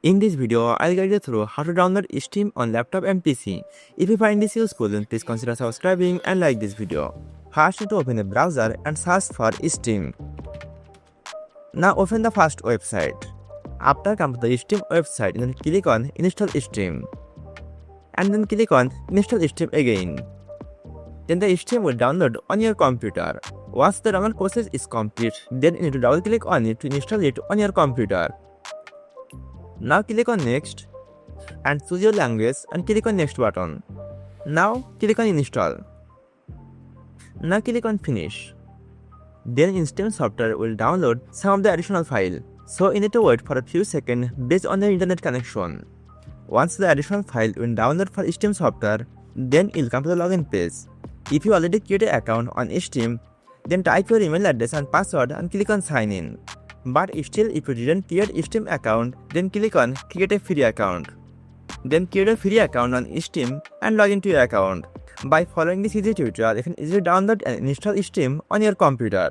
In this video, I'll guide you through how to download Steam on laptop and PC. If you find this useful, then please consider subscribing and like this video. First, you need to open a browser and search for Steam. Now open the first website. After come to the Steam website, then click on Install Steam. And then click on Install Steam again. Then the Steam will download on your computer. Once the download process is complete, then you need to double click on it to install it on your computer. Now click on Next and choose your language and click on Next button. Now click on Install. Now click on Finish. Then Steam software will download some of the additional file. So you need to wait for a few seconds based on your internet connection. Once the additional file will download for Steam software, then you'll come to the login page. If you already created an account on Steam, then type your email address and password and click on Sign In. But still, if you didn't create a Steam account, then click on Create a Free Account. Then create a free account on Steam and log into your account. By following this easy tutorial, you can easily download and install Steam on your computer.